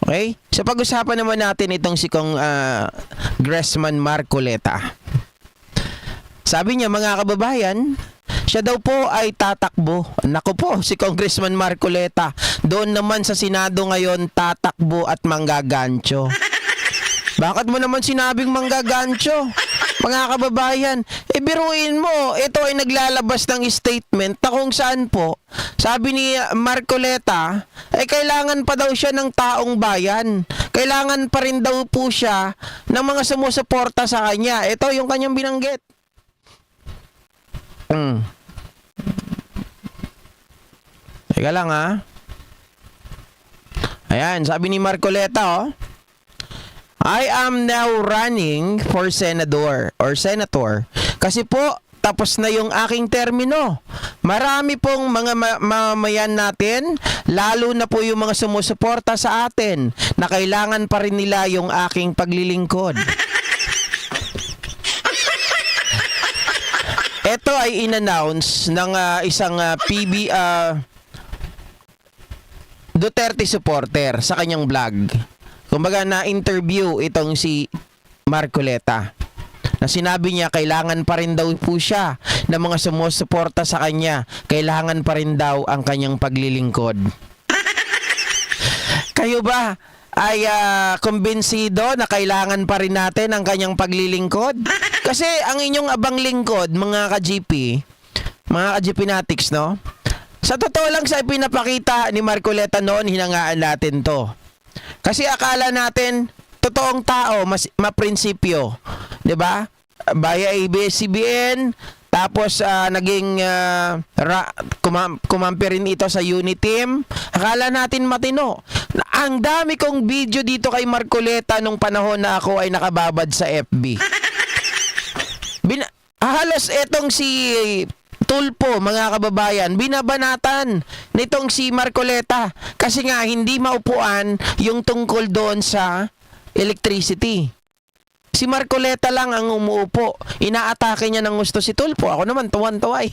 Okay? So pag-usapan naman natin itong si Congressman Marcoleta. Sabi niya, mga kababayan, siya daw po ay tatakbo. Naku po, si Congressman Marcoleta. Doon naman sa Senado ngayon, tatakbo at manggagancho. Bakit mo naman sinabing manggagancho? Mga kababayan, biruin mo, ito ay naglalabas ng statement na kung saan po, sabi ni Marcoleta, kailangan pa daw siya ng taong bayan. Kailangan pa rin daw po siya ng mga sumusuporta sa kanya. Ito yung kanyang binanggit. Teka lang ha. Ayan, sabi ni Marcoleta, I am now running for senator kasi po tapos na yung aking termino. Marami pong mga mamamayan natin, lalo na po yung mga sumusuporta sa atin, na kailangan pa rin nila yung aking paglilingkod. Ito ay in-announce ng isang Duterte supporter sa kanyang vlog. Kumbaga na-interview itong si Marcoleta na sinabi niya kailangan pa rin daw po siya ng mga sumusuporta sa kanya. Kailangan pa rin daw ang kanyang paglilingkod. Kayo ba ay kumbinsido na kailangan pa rin natin ang kanyang paglilingkod? Kasi ang inyong abang lingkod, mga ka-GP Natics, no? Sa totoo lang sa pinapakita ni Marcoleta noon, hinangaan natin to. Kasi akala natin, totoong tao, maprinsipyo. 'Di ba? Via ABS-CBN, tapos naging kumampi rin ito sa Uniteam. Akala natin matino. Ang dami kong video dito kay Marcoleta nung panahon na ako ay nakababad sa FB. Halos etong si Tulpo, mga kababayan, binabanatan nitong si Marcoleta kasi nga hindi maupuan yung tungkol doon sa electricity. Si Marcoleta lang ang umuupo. Inaatake niya ng gusto si Tulpo. Ako naman tuwan-tuwa.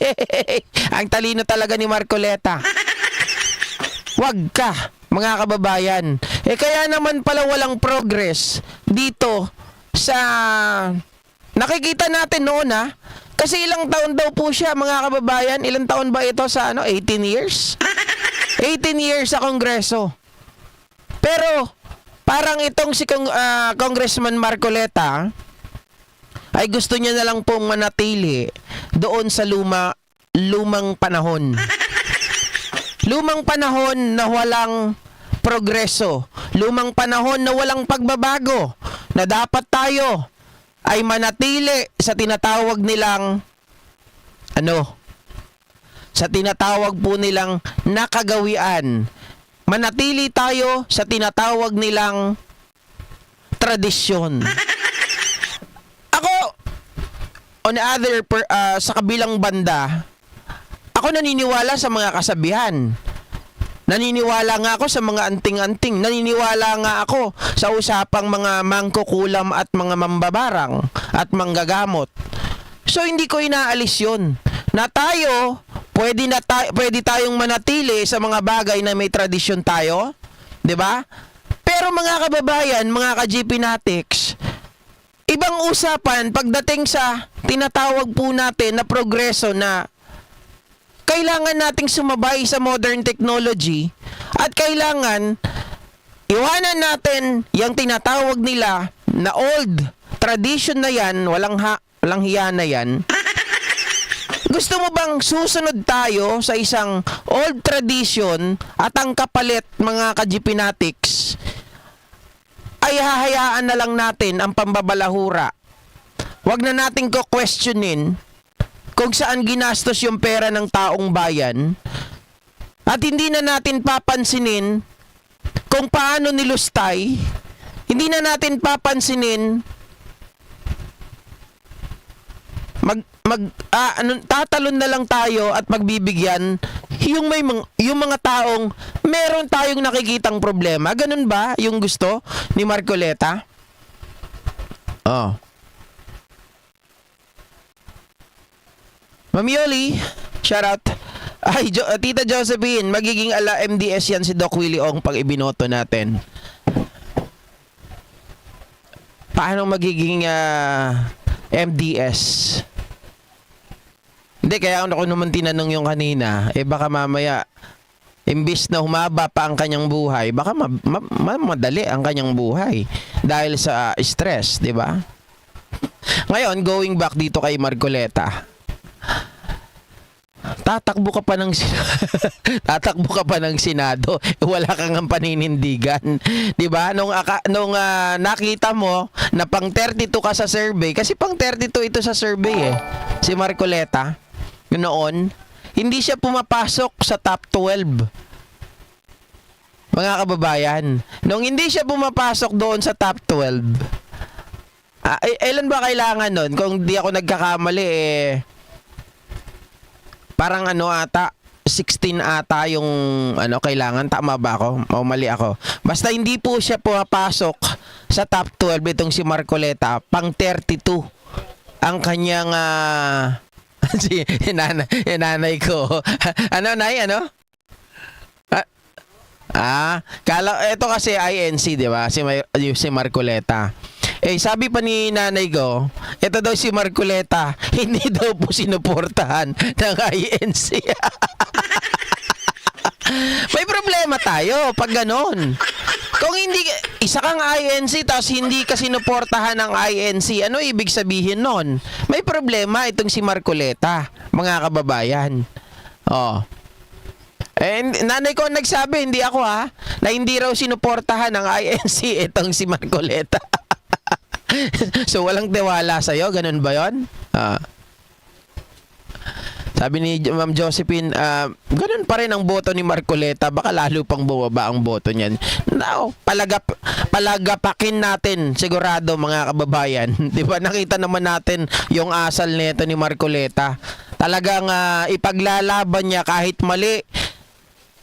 Ang talino talaga ni Marcoleta. Wag ka, mga kababayan. Kaya naman pala walang progress dito sa nakikita natin noon Kasi ilang taon daw po siya, mga kababayan. Ilang taon ba ito sa 18 years? 18 years sa Kongreso. Pero parang itong si Congressman Marcoleta ay gusto niya na lang pong manatili doon sa lumang panahon. Lumang panahon na walang progreso. Lumang panahon na walang pagbabago. Na dapat tayo ay manatili sa tinatawag nilang sa tinatawag po nilang nakagawian. Manatili tayo sa tinatawag nilang tradisyon. Ako, on the other sa kabilang banda, ako naniniwala sa mga kasabihan. Naniniwala nga ako sa mga anting-anting. Naniniwala nga ako sa usapang mga mangkukulam at mga mambabarang at manggagamot. So hindi ko inaalis yun. Na tayo, pwede tayong manatili sa mga bagay na may tradisyon tayo. 'Di ba? Pero mga kababayan, mga ka-GP Natics, ibang usapan pagdating sa tinatawag po natin na progreso na kailangan nating sumabay sa modern technology at kailangan iwanan natin yung tinatawag nila na old tradition na yan, walang hiya na yan. Gusto mo bang susunod tayo sa isang old tradition at ang kapalit, mga ka-GP Natics, ay hahayaan na lang natin ang pambabalahura? Huwag na natin questionin kung saan ginastos yung pera ng taong bayan at hindi na natin papansinin kung paano nilustay, hindi na natin papansinin tatalon na lang tayo at magbibigyan yung mga taong meron tayong nakikitang problema. Ganun ba yung gusto ni Marcoleta? Ma'am Yoli, shout out. Tita Josephine, magiging ala MDS yan si Doc Willie Ong pag ibinoto natin. paano magiging MDS? Hindi, kaya ako naman tinanong yung kanina, baka mamaya, imbis na humaba pa ang kanyang buhay, baka madali ang kanyang buhay dahil sa stress, di ba? Ngayon, going back dito kay Marcoleta, tatakbo ka pa ng tatakbo ka pa ng Senado, wala kang ang paninindigan, 'di ba? Nung nakita mo na pang 32 ka sa survey, kasi pang 32 ito sa survey si Marcoleta, yun noon, hindi siya pumapasok sa top 12. Mga kababayan, nung hindi siya pumapasok doon sa top 12, ilan ba kailangan nun? Kung di ako nagkakamali, parang ata 16 ata yung kailangan. Tama ba ako? O mali ako? Basta hindi po siya pumapasok sa top 12 itong si Marcoleta. Pang 32 ang kanyang si nanay ko. Nay? Ito kasi INC, di ba? Si Marcoleta. Sabi pa ni nanay ko, ito daw si Marcoleta, hindi daw po sinuportahan ng INC. May problema tayo pag ganon. Kung hindi, isa kang INC tapos hindi ka sinuportahan ng INC, ano ibig sabihin nun? May problema itong si Marcoleta, mga kababayan. Nanay ko nagsabi, hindi ako na hindi raw sinuportahan ng INC itong si Marcoleta. So walang tiwala sa'yo, ganun ba yun? Sabi ni Ma'am Josephine, ganun pa rin ang boto ni Marcoleta, baka lalo pang bumaba ang boto niyan. No, palagapakin natin, sigurado mga kababayan. Di ba, nakita naman natin yung asal nito ni Marcoleta. Talagang ipaglalaban niya kahit mali.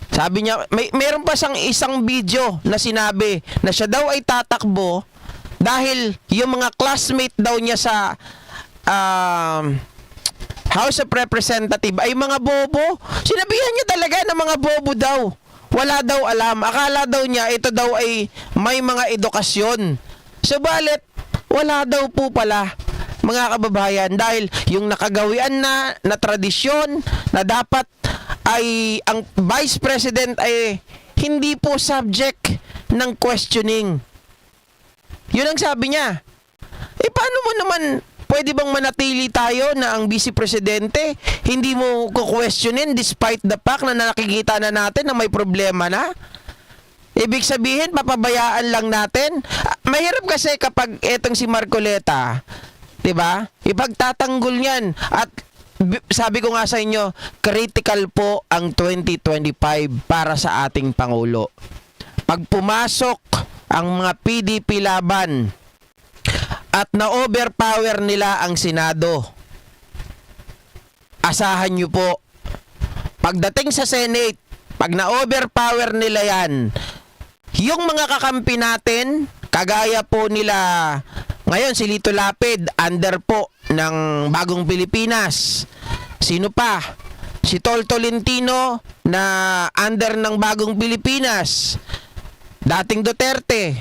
Sabi niya, meron pa siyang isang video na sinabi na siya daw ay tatakbo dahil yung mga classmate daw niya sa House of Representative ay mga bobo. Sinabihan niya talaga na mga bobo daw. Wala daw alam. Akala daw niya ito daw ay may mga edukasyon. Subalit, wala daw po pala, mga kababayan, dahil yung nakagawian na tradisyon na dapat ay ang Vice President ay hindi po subject ng questioning. Yun ang sabi niya. Paano mo naman pwede bang manatili tayo na ang Vice Presidente hindi mo kukwestiyonin despite the fact na nakikita na natin na may problema na? Ibig sabihin, papabayaan lang natin? Mahirap kasi kapag etong si Marcoleta, 'di ba? Ipagtatanggol niyan. At sabi ko nga sa inyo, critical po ang 2025 para sa ating Pangulo. Pag pumasok ang mga PDP laban at na-overpower nila ang Senado, asahan nyo po, pagdating sa Senate, pag na-overpower nila yan, yung mga kakampi natin, kagaya po nila, ngayon si Lito Lapid, under po ng Bagong Pilipinas. Sino pa? Si Tol Tolentino na under ng Bagong Pilipinas. Dating Duterte.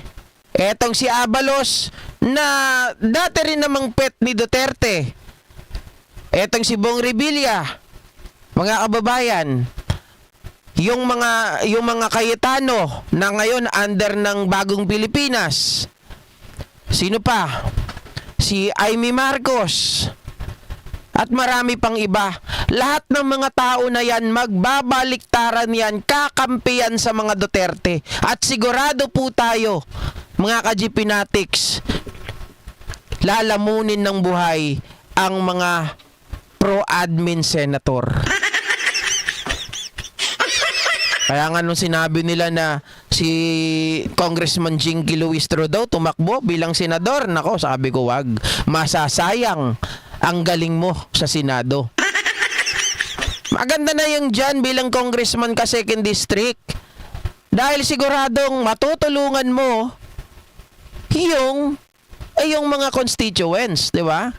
Etong si Abalos na dati rin namang pet ni Duterte. Etong si Bong Revilla. Mga kababayan, yung mga Cayetano na ngayon under ng Bagong Pilipinas. Sino pa? Si Amy Marcos. At marami pang iba. Lahat ng mga tao na yan, magbabaliktaran yan, kakampiyan sa mga Duterte. At sigurado po tayo, mga ka-GPnatics, lalamunin ng buhay ang mga pro-admin senator. Kaya nga nung sinabi nila na si Congressman Jinky Luis Trudeau tumakbo bilang senador, nako, sabi ko wag, masasayang ang galing mo sa Senado. Maganda na yung dyan bilang congressman ka 2nd District. Dahil siguradong matutulungan mo yung mga constituents, di ba?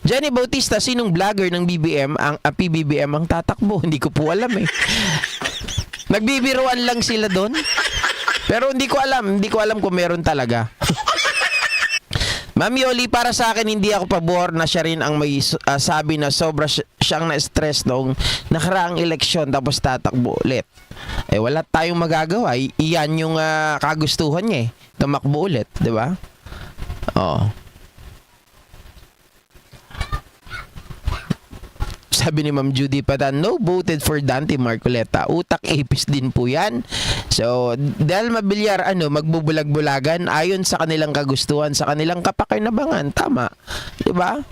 Jenny Bautista, sinong vlogger ng BBM, ang PBBM ang tatakbo? Hindi ko po alam eh. Nagbibiruan lang sila doon. Pero hindi ko alam kung meron talaga. Ma'am Yoli, para sa akin hindi ako pabor na siya rin ang may sabi na sobra siyang na-stress noong nakaraang eleksyon tapos tatakbo ulit. Eh wala tayong magagawa. Iyan yung kagustuhan niya eh. Tumakbo ulit, di ba? Oo. Sabi ni Ma'am Judy Patan, no voted for Dante Marcoleta. Utak ipis din po yan. So, dahil mabilyar, magbubulag-bulagan ayon sa kanilang kagustuhan, sa kanilang kapakinabangan. Tama. Diba?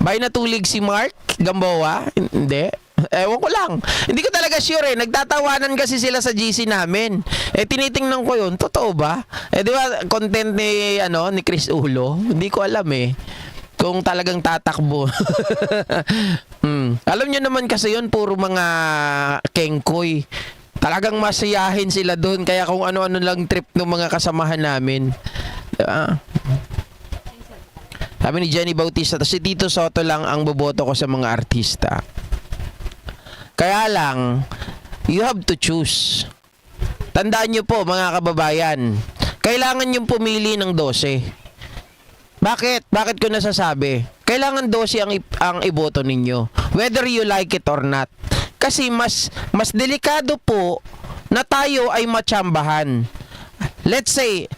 Bay natulig si Mark Gamboa? Hindi. Ewan ko lang. Hindi ko talaga sure eh. Nagtatawanan kasi sila sa GC namin. Eh, tinitingnan ko yun. Totoo ba? Eh, di ba, content ni Chris Ulo? Hindi ko alam eh. Kung talagang tatakbo. Alam nyo naman kasi yun, puro mga kengkoy. Talagang masayahin sila doon. Kaya kung ano-ano lang trip ng mga kasamahan namin. Sabi ni Jenny Bautista, si Tito Soto lang ang boboto ko sa mga artista. Kaya lang, you have to choose. Tandaan nyo po mga kababayan, kailangan yung pumili ng 12. Bakit? Bakit ko nasasabi? Kailangan 12 ang iboto ninyo. Whether you like it or not. Kasi mas delikado po na tayo ay matsambahan. Let's say,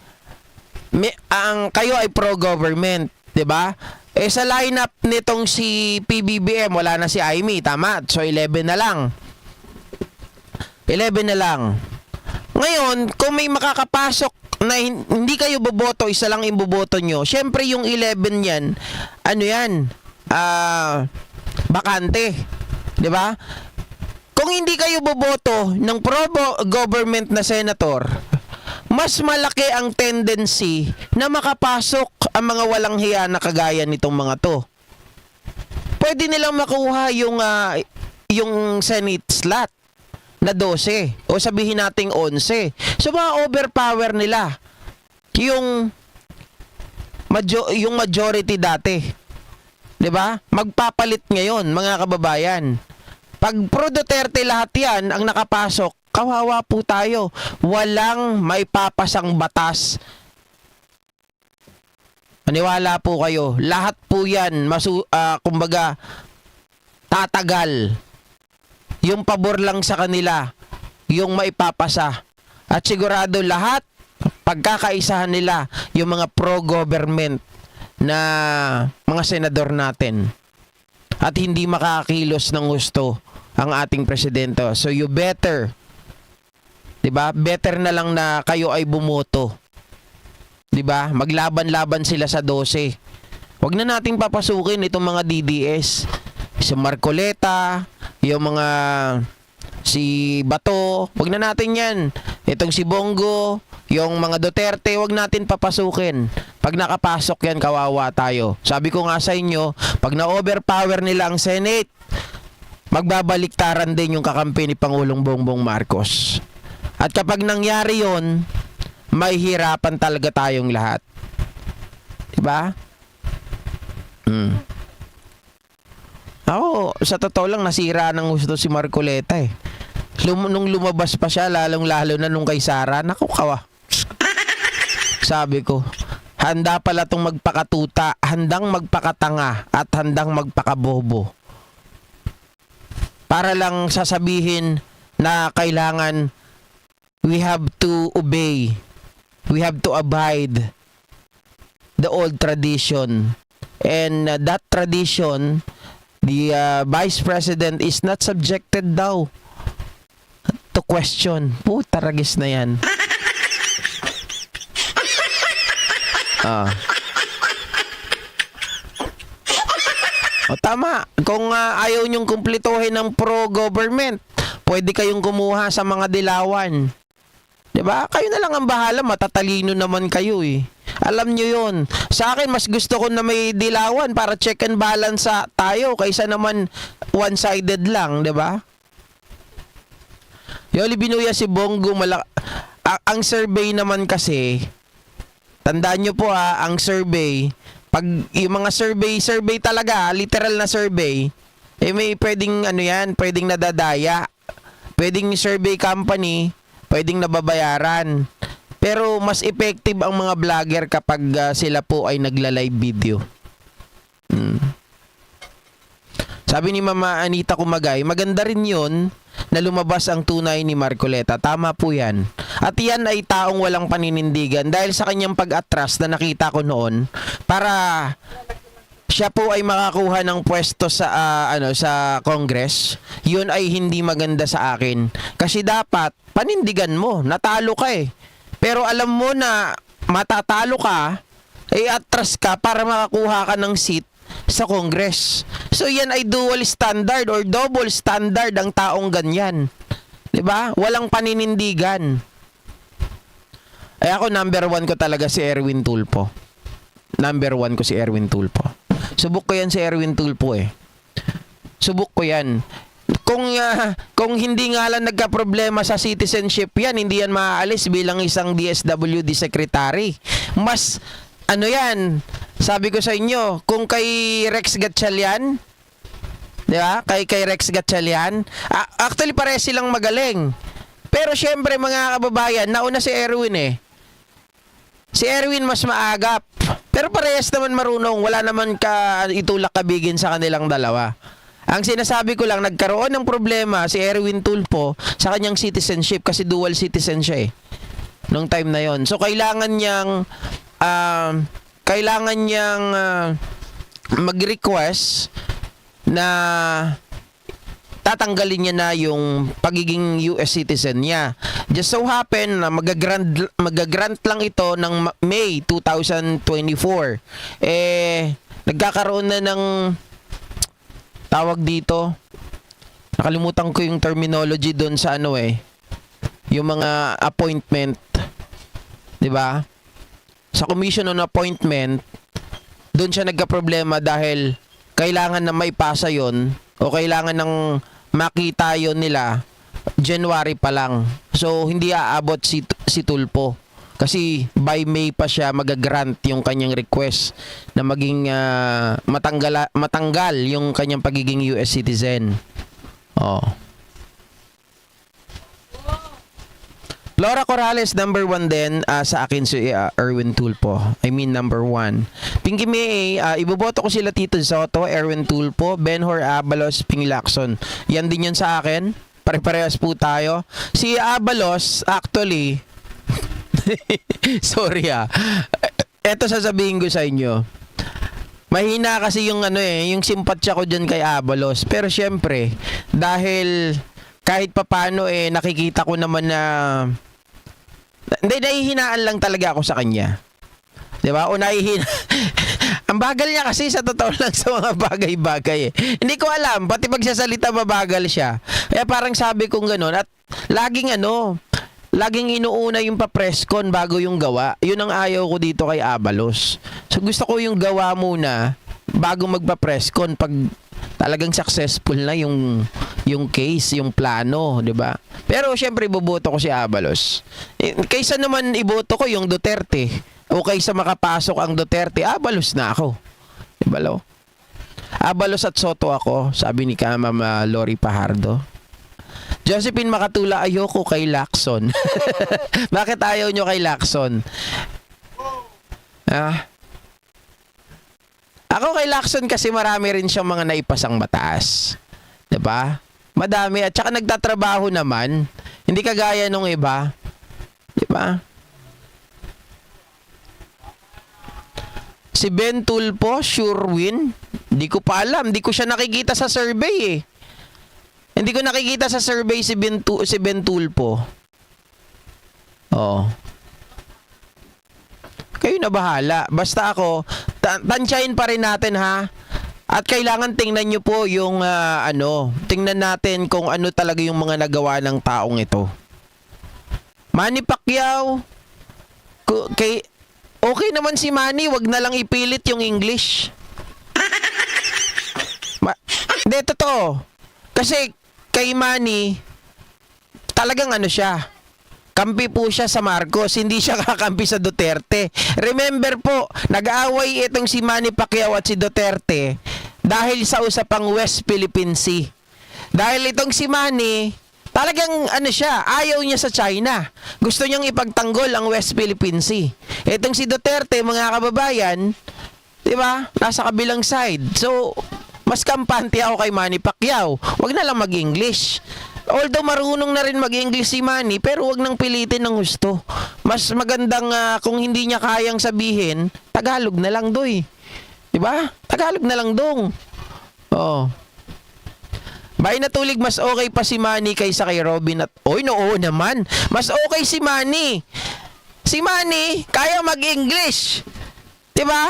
kayo ay pro-government. 'Di ba? Eh sa lineup nitong si PBBM, wala na si Aimee. Tama? So 11 na lang. 11 na lang. Ngayon, kung may makakapasok na hindi kayo boboto, isa lang yung boboto nyo, syempre yung 11 yan, bakante. Diba? Kung hindi kayo boboto ng pro-government na senator, mas malaki ang tendency na makapasok ang mga walang hiya na kagaya nitong mga to. Pwede nilang makuha yung Senate slot na 12 o sabihin nating 11. So overpower nila yung majority dati. 'Di ba? Magpapalit ngayon mga kababayan. Pag pro Duterte lahat 'yan ang nakapasok, kawawa po tayo. Walang may papasang batas. Maniwala po kayo. Lahat po 'yan kumbaga tatagal. Yung pabor lang sa kanila, yung maipapasa. At sigurado lahat, pagkakaisahan nila yung mga pro-government na mga senador natin. At hindi makakilos ng gusto ang ating presidente. So you better, 'di ba? Better na lang na kayo ay bumoto. 'Di ba? Maglaban-laban sila sa 12. Huwag na nating papasukin itong mga DDS. Si Marcoleta, yung mga si Bato, wag na natin yan. Itong si Bongo, yung mga Duterte, wag natin papasukin. Pag nakapasok yan, kawawa tayo. Sabi ko nga sa inyo, pag na-overpower nila ang Senate, magbabaliktaran din yung kakampi ni Pangulong Bongbong Marcos. At kapag nangyari yon, may hirapan talaga tayong lahat. Diba? Ako, sa totoo lang, nasira ng gusto si Marcoleta eh. Nung lumabas pa siya, lalong-lalo na nung kay Sara, naku, kawa. Sabi ko, handa pala tong magpakatuta, handang magpakatanga, at handang magpakabobo. Para lang sasabihin na kailangan we have to obey, we have to abide the old tradition. And that tradition, the Vice President is not subjected daw to question. Puta, ragis na yan. O tama, kung ayaw nyong kumplituhin ng pro-government, pwede kayong kumuha sa mga dilawan. 'Di ba? Kayo na lang ang bahala, matatalino naman kayo eh. Alam nyo yun. Sa akin, mas gusto ko na may dilawan para check and balance tayo kaysa naman one-sided lang, di ba? Yoli Binuya si Bongo ang survey naman kasi, tandaan nyo po ang survey, pag yung mga survey talaga, literal na survey, may pwedeng pwedeng nadadaya. Pwedeng survey company, pwedeng nababayaran. Pero mas effective ang mga vlogger kapag sila po ay nagla-live video. Sabi ni Mama Anita Kumagay, maganda rin yun na lumabas ang tunay ni Marcoleta. Tama po yan. At yan ay taong walang paninindigan dahil sa kanyang pag-atras na nakita ko noon para siya po ay makakuha ng pwesto sa sa Congress. Yun ay hindi maganda sa akin. Kasi dapat panindigan mo, natalo ka eh. Pero alam mo na matatalo ka, ay atras ka para makakuha ka ng seat sa Congress. So yan ay dual standard or double standard ang taong ganyan. 'Di ba? Walang paninindigan. Ay ako number 1 ko talaga si Erwin Tulfo. Number 1 ko si Erwin Tulfo. Subok ko yan si Erwin Tulfo eh. Subok ko yan. Kung hindi nga lang nagka-problema sa citizenship yan, hindi yan maaalis bilang isang DSWD secretary. Mas ano yan, sabi ko sa inyo, kung kay Rex Gatchalian, di ba? Kay Rex Gatchalian, actually pare silang magaling. Pero syempre mga kababayan, nauna si Erwin eh. Si Erwin mas maagap. Pero parehas naman marunong, wala naman ka itulak kabigin sa kanilang dalawa. Ang sinasabi ko lang, nagkaroon ng problema si Erwin Tulfo sa kanyang citizenship kasi dual citizen siya eh. Nung time na yon. So kailangan niyang mag-request na tatanggalin niya na yung pagiging US citizen niya. Just so happen na magagrant lang ito ng May 2024. Nagkakaroon na ng tawag dito. Nakalimutan ko yung terminology doon sa yung mga appointment. 'Di ba? Sa Commission on Appointment, doon siya nagka-problema dahil kailangan na may pasa yon o kailangan ng makita yon nila January pa lang. So, hindi aabot si Tulfo. Kasi by May pa siya magagrant yung kanyang request na maging matanggal yung kanyang pagiging US citizen. Oh. Laura Corrales, number 1 din sa akin si Erwin Tulfo. I mean, number 1. Pinky May, iboboto ko sila Tito Soto, Erwin Tulfo, Benhur Abalos, Ping Lacson. Yan din yan sa akin. Pare-parehas po tayo. Si Abalos, actually, sorry eto sasabihin ko sa inyo. Mahina kasi yung yung simpatsya ko dyan kay Abalos. Pero syempre, dahil kahit papano nakikita ko naman na hindi, nahihinaan lang talaga ako sa kanya. 'Di ba? O nahihina. Ang bagal niya kasi sa totoo lang sa mga bagay-bagay eh. Hindi ko alam, pati pagsasalita mabagal siya. Kaya parang sabi kong gano'n at laging inuuna yung pa-presscon bago yung gawa. Yun ang ayaw ko dito kay Abalos. So gusto ko yung gawa muna bago magpa-presscon pag talagang successful na yung case, yung plano, 'di ba? Pero syempre iboboto ko si Abalos. Kaysa naman iboto ko yung Duterte o kaysa makapasok ang Duterte, Abalos na ako. 'Di ba, lo? Abalos at Soto ako, sabi ni Ma'am Lori Pajardo. Josephine Makatula, ayoko kay Lacson. Bakit ayaw nyo kay Lacson? Ako kay Lacson kasi marami rin siyang mga naipasang batas. 'Di ba? Madami at saka nagtatrabaho naman. Hindi kagaya nung iba. 'Di ba? Si Ben Tulfo, sure win. Hindi ko pa alam, hindi ko siya nakikita sa survey eh. Hindi ko nakikita sa survey si Ben Tulfo. Oh. Kayo na bahala. Basta ako, tansyahin pa rin natin ha. At kailangan tingnan nyo po yung tingnan natin kung ano talaga yung mga nagawa ng taong ito. Manny Pacquiao, okay naman si Manny, wag na lang ipilit yung English. Hindi, totoo. Kasi kay Manny, talagang siya. Kampi po siya sa Marcos, hindi siya kakampi sa Duterte. Remember po, nag-aaway itong si Manny Pacquiao at si Duterte dahil sa usapang West Philippine Sea. Dahil itong si Manny, Talagang ano siya, ayaw niya sa China. Gusto niyang ipagtanggol ang West Philippine Sea. Etong si Duterte, mga kababayan, 'di ba? Nasa kabilang side. So, mas kampante ako kay Manny Pacquiao. Wag na lang mag-English. Although marunong na rin mag-English si Manny, pero wag nang pilitin ng gusto. Mas magandang kung hindi niya kayang sabihin, Tagalog na lang doy. 'Di ba? Tagalog na lang dong. Oh. Bay natulig, mas okay pa si Manny kaysa kay Robin at... Oy, oo naman. Mas okay si Manny. Si Manny, kaya mag-English. Diba?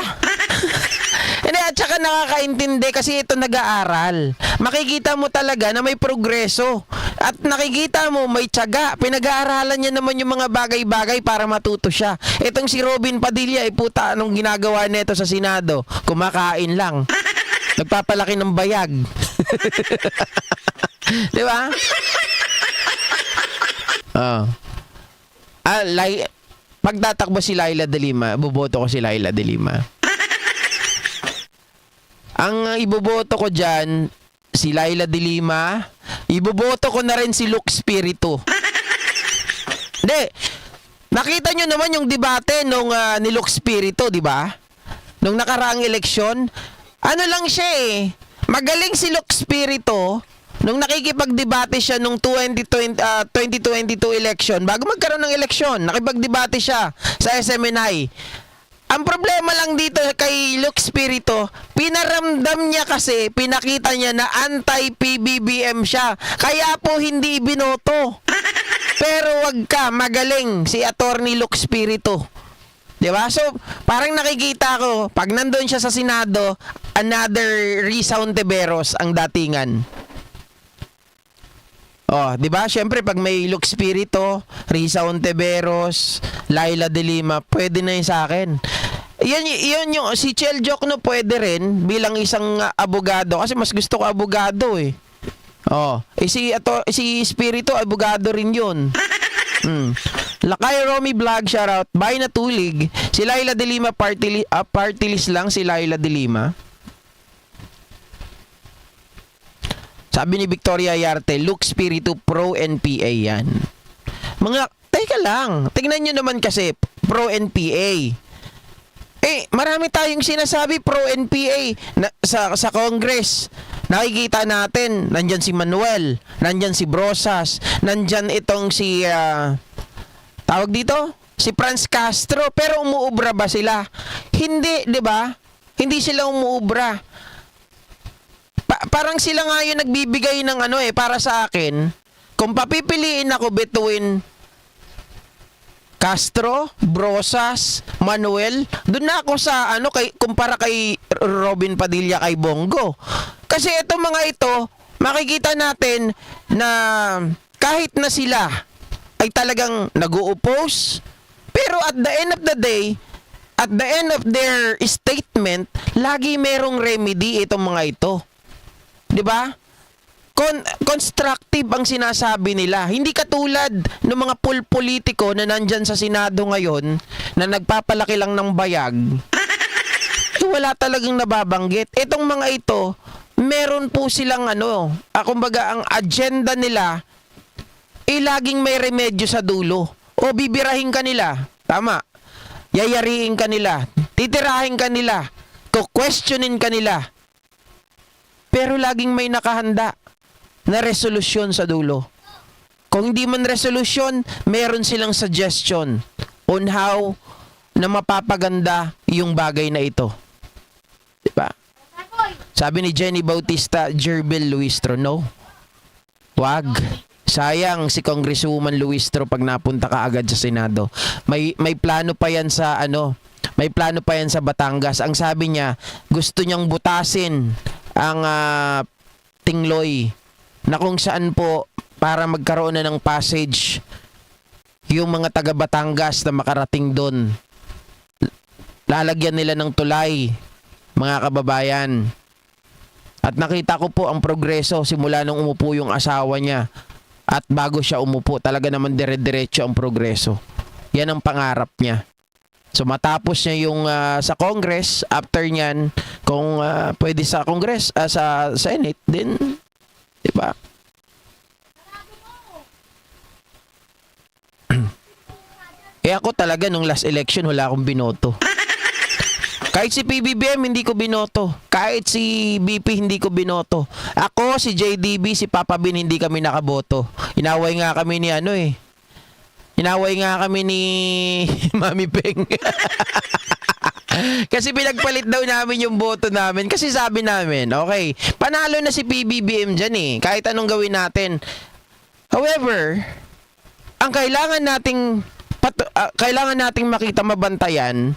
Hindi, at saka nakakaintindi kasi ito nag-aaral. Makikita mo talaga na may progreso. At nakikita mo may tiyaga. Pinag-aaralan niya naman yung mga bagay-bagay para matuto siya. Itong si Robin Padilla, puta, anong ginagawa nito sa Senado? Kumakain lang. Nagpapalaki ng bayag. Di ba? Pagtatakbo si Laila de Lima, boboto ko si Laila de Lima. Ang iboboto ko dyan, si Laila de Lima, iboboto ko na rin si Luke Spiritu. Hindi, nakita nyo naman yung debate nung ni Luke Spiritu, di ba? Nung nakaraang eleksyon, ano lang siya eh, magaling si Luke Spiritu nung nakikipagdebate siya nung 2022 election, bago magkaroon ng eleksyon, nakipagdebate siya sa SMNI. Ang problema lang dito kay Luke Spiritu, pinaramdam niya kasi, pinakita niya na anti-PBBM siya. Kaya po hindi binoto. Pero wag ka, magaling si Attorney Luke Spiritu. Diba? So, parang nakikita ko, pag nandun siya sa Senado, another Risa Hontiveros ang datingan. Oh, 'di ba? Syempre pag may Luke Spiritu, Risa Hontiveros, Laila de Lima, pwede na 'yun sa akin. Yun yung si Chel Jokno pwede rin bilang isang abogado kasi mas gusto ko abogado eh. Oh, si Spiritu abogado rin 'yun. Lakay Romy Vlog, shoutout. Bay na tulig. Si Laila de Lima party list lang si Laila de Lima. Sabi ni Victoria Yarte, Luke Spiritu pro NPA yan. Teka lang. Tingnan nyo naman kasi, pro NPA. Marami tayong sinasabi pro NPA sa Congress. Nakikita natin, nandyan si Manuel, nandyan si Brosas, nandyan itong si, tawag dito? Si Franz Castro. Pero umuubra ba sila? Hindi, di ba? Hindi sila umuubra. Parang sila nga yung nagbibigay ng para sa akin, kung papipiliin ako between Castro, Brosas, Manuel, doon na ako sa kumpara kay Robin Padilla, kay Bongo. Kasi itong mga ito, makikita natin na kahit na sila ay talagang nag-o-oppose, pero at the end of the day, at the end of their statement, lagi merong remedy itong mga ito. 'Di ba? Constructive ang sinasabi nila. Hindi katulad ng mga politiko na nandyan sa Senado ngayon na nagpapalaki lang ng bayag. Wala talagang nababanggit. Itong mga ito, meron po silang kumbaga ang agenda nila laging may remedyo sa dulo. O bibirahin ka nila. Tama. Yayariin ka nila. Titirahin ka nila. Questionin ka nila. Pero laging may nakahanda na resolusyon sa dulo. Kung hindi man resolusyon, meron silang suggestion on how na mapapaganda yung bagay na ito. Diba? Sabi ni Jenny Bautista, Jerbil Luistro, no? Wag. Sayang si Congresswoman Luistro pag napunta ka agad sa Senado. May plano pa yan sa may plano pa yan sa Batangas. Ang sabi niya, gusto niyang butasin ang Tingloy na kung saan po para magkaroon na ng passage yung mga taga Batangas na makarating doon. Lalagyan nila ng tulay, mga kababayan. At nakita ko po ang progreso simula nung umupo yung asawa niya. At bago siya umupo, talaga naman dire-diretso ang progreso. Yan ang pangarap niya. So matapos niya yung sa Congress, after niyan, kung pwede sa Congress, sa Senate, din, di ba? Ako talaga nung last election wala akong binoto. Kahit si PBBM hindi ko binoto. Kahit si BP hindi ko binoto. Ako, si JDB, si Papa Bin hindi kami nakaboto. Inaway nga kami ni Inaway nga kami ni Mami Peng. Kasi pinagpalit daw namin yung boto namin. Kasi sabi namin, okay, panalo na si PBBM dyan eh. Kahit anong gawin natin. However, ang kailangan nating makita mabantayan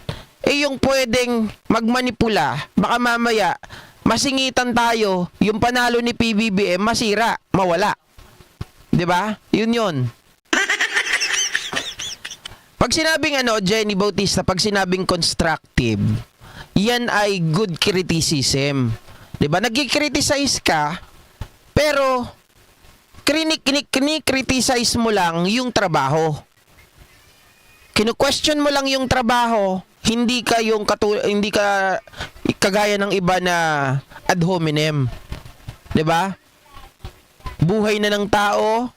yung pwedeng magmanipula. Baka mamaya masingitan tayo, yung panalo ni PBBM masira, mawala. 'Di ba? Yun. Pag sinabing Jenny Bautista, pag sinabing constructive, yan ay good criticism. 'Di ba? Nagki-criticize ka, pero criticize mo lang yung trabaho. Kino-question mo lang yung trabaho, hindi ka kagaya ng iba na ad hominem. 'Di ba? Buhay na ng tao,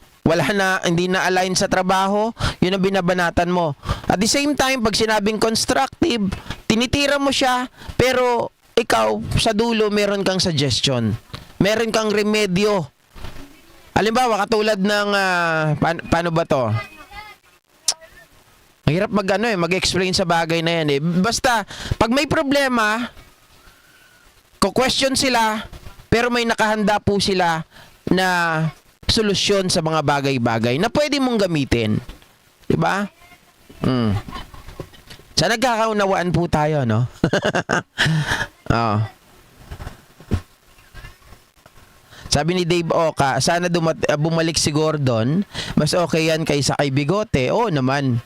hindi na align sa trabaho, yun ang binabanatan mo. At the same time, pag sinabing constructive, tinitira mo siya, pero ikaw, sa dulo, meron kang suggestion. Meron kang remedyo. Halimbawa, katulad ng, paano ba to? Mahirap mag-explain sa bagay na yan eh. Basta, pag may problema, question sila, pero may nakahanda po sila na solusyon sa mga bagay-bagay na pwede mong gamitin. Diba? Sa nagkakaunawaan po tayo, no? Oh. Sabi ni Dave Oka, sana bumalik si Gordon. Mas okay yan kaysa kay Bigote. Oo naman.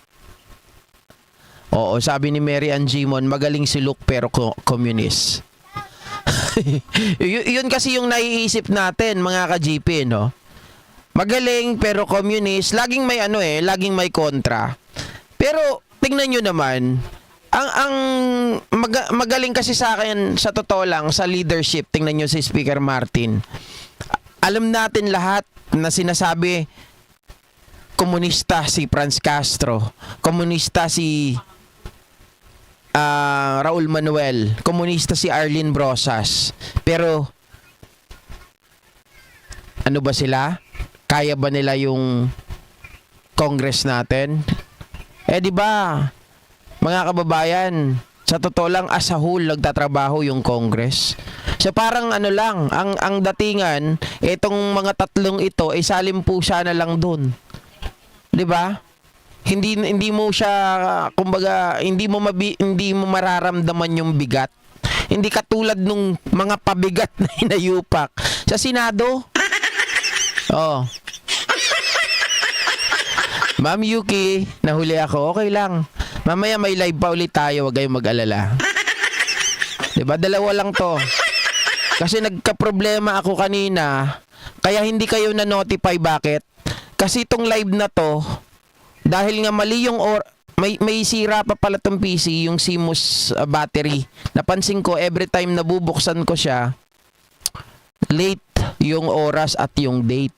Oo, sabi ni Mary Ann Gimon, magaling si Luke pero communist. Yun kasi yung naiisip natin, mga ka-GP, no? Magaling pero communist, laging may kontra. Pero tingnan nyo naman, magaling kasi sa akin, sa totoo lang, sa leadership, tingnan nyo si Speaker Martin. Alam natin lahat na sinasabi, komunista si Franz Castro, komunista si Raul Manuel, komunista si Arlene Brosas. Pero ano ba sila? Kaya ba nila yung Congress natin? Di ba? Mga kababayan, sa totoo lang as a whole nagtatrabaho yung Congress. So parang lang, ang datingan, itong mga tatlong ito, isalim po siya na lang dun. 'Di ba? Hindi mo siya, kumbaga, hindi mo mararamdaman yung bigat. Hindi katulad nung mga pabigat na hinayupak sa Senado. Oh. Ma'am Yuki, nahuli ako. Okay lang. Mamaya may live pa ulit tayo, wag kayong mag-alala. 'Di ba? Dalawa lang 'to. Kasi nagka-problema ako kanina, kaya hindi kayo na-notify. Bakit? Kasi itong live na 'to, dahil nga mali yung may sira pa pala tong PC, yung CMOS battery. Napansin ko, every time nabubuksan ko siya, late yung oras at yung date.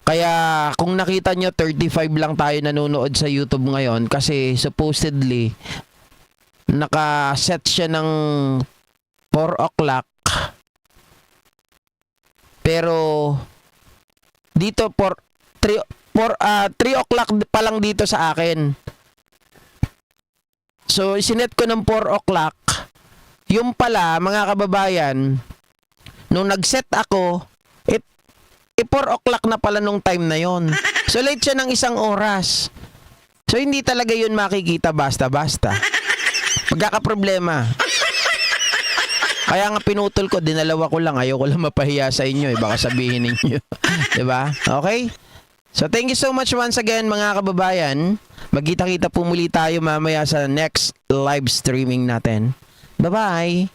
Kaya kung nakita nyo, 35 lang tayo nanonood sa YouTube ngayon kasi supposedly nakaset siya ng 4 o'clock. Pero dito 3 o'clock pa lang dito sa akin. So, isinet ko ng 4 o'clock. Yung pala, mga kababayan, nung nag-set ako, 4 o'clock na pala nung time na yon. So, late siya ng 1 oras. So, hindi talaga yun makikita basta-basta. Magkakaproblema. Kaya nga pinutol ko, dinalawa ko lang. Ayoko lang mapahiya sa inyo. Baka sabihin ninyo. Diba? Okay? So, thank you so much once again, mga kababayan. Magkita-kita po muli tayo mamaya sa next live streaming natin. Bye-bye!